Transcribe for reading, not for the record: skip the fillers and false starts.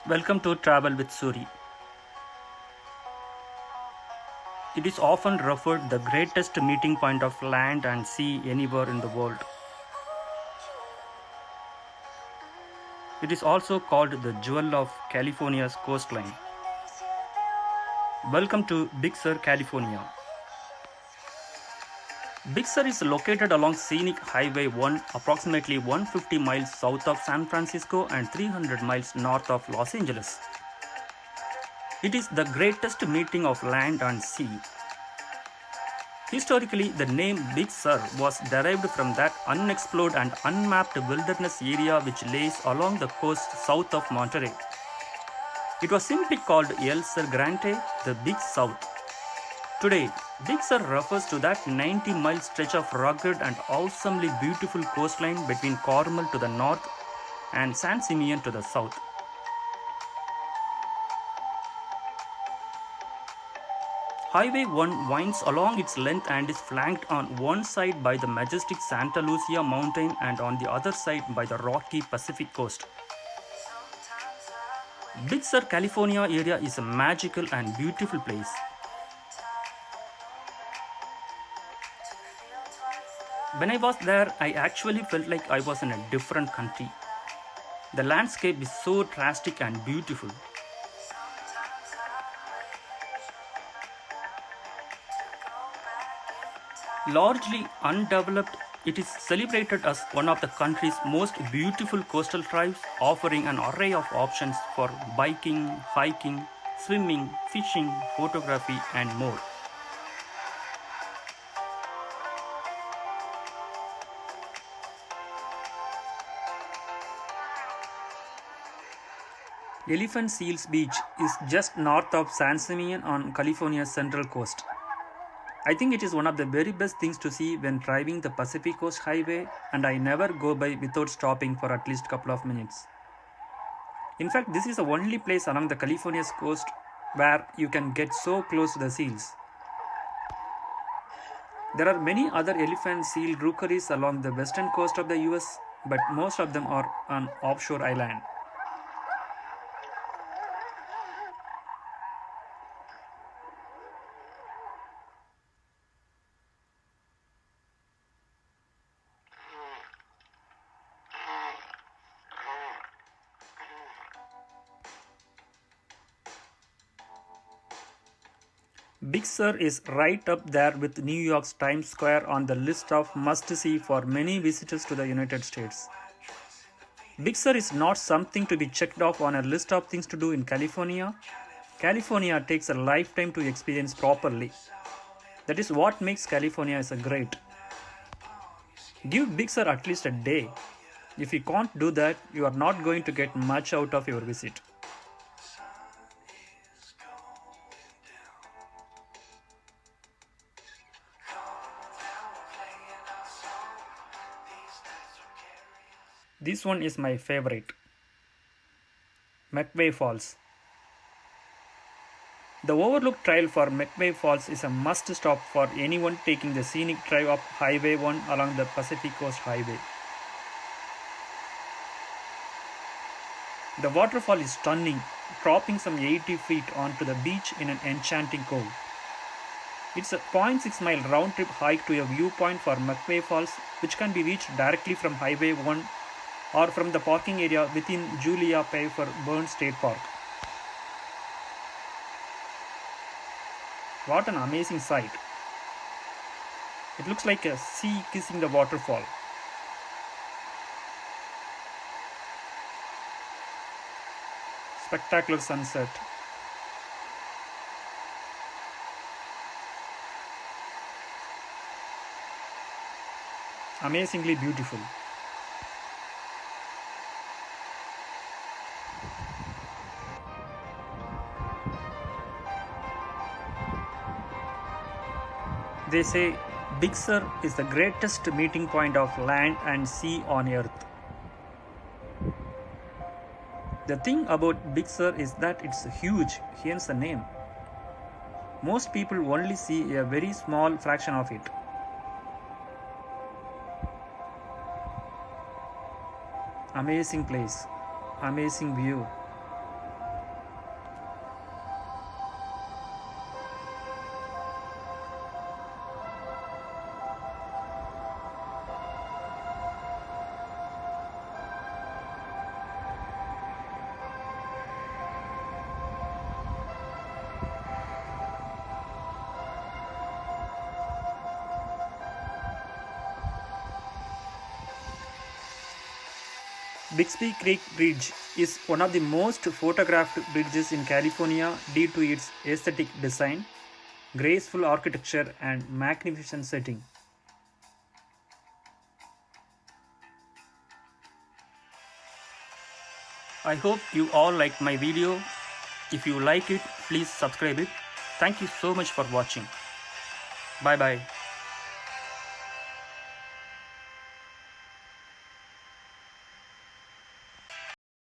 Welcome to Travel with Suri. It is often referred the greatest meeting point of land and sea anywhere in the world. It is also called the jewel of California's coastline. Welcome to Big Sur, California. Big Sur is located along scenic Highway 1, approximately 150 miles south of San Francisco and 300 miles north of Los Angeles. It is the greatest meeting of land and sea. Historically, the name Big Sur was derived from that unexplored and unmapped wilderness area which lays along the coast south of Monterey. It was simply called El Sur Grande, the Big South. Today, Big Sur refers to that 90-mile stretch of rugged and awesomely beautiful coastline between Carmel to the north and San Simeon to the south. Highway 1 winds along its length and is flanked on one side by the majestic Santa Lucia mountain and on the other side by the rocky Pacific coast. Big Sur, California area is a magical and beautiful place. When I was there, I actually felt like I was in a different country. The landscape is so drastic and beautiful. Largely undeveloped, it is celebrated as one of the country's most beautiful coastal tribes, offering an array of options for biking, hiking, swimming, fishing, photography, and more. Elephant Seals Beach is just north of San Simeon on California's central coast. I think it is one of the very best things to see when driving the Pacific Coast Highway, and I never go by without stopping for at least a couple of minutes. In fact, this is the only place along the California's coast where you can get so close to the seals. There are many other elephant seal rookeries along the western coast of the US, but most of them are on offshore island. Big Sur is right up there with New York's Times Square on the list of must-see for many visitors to the United States. Big Sur is not something to be checked off on a list of things to do in California. California takes a lifetime to experience properly. That is what makes California so great. Give Big Sur at least a day. If you can't do that, you are not going to get much out of your visit. This one is my favorite. McVay Falls. The Overlook Trail for McVay Falls is a must stop for anyone taking the scenic drive up Highway 1 along the Pacific Coast Highway. The waterfall is stunning, dropping some 80 feet onto the beach in an enchanting cove. It's a 0.6 mile round trip hike to a viewpoint for McVay Falls, which can be reached directly from Highway 1 or from the parking area within Julia Pfeiffer Burns State Park. What an amazing sight! It looks like a sea kissing the waterfall. Spectacular sunset. Amazingly beautiful. They say Big Sur is the greatest meeting point of land and sea on earth. The thing about Big Sur is that it's huge, hence the name. Most people only see a very small fraction of it. Amazing place, amazing view. Bixby Creek Bridge is one of the most photographed bridges in California due to its aesthetic design, graceful architecture, and magnificent setting. I hope you all liked my video. If you like it, please subscribe it. Thank you so much for watching. Bye bye.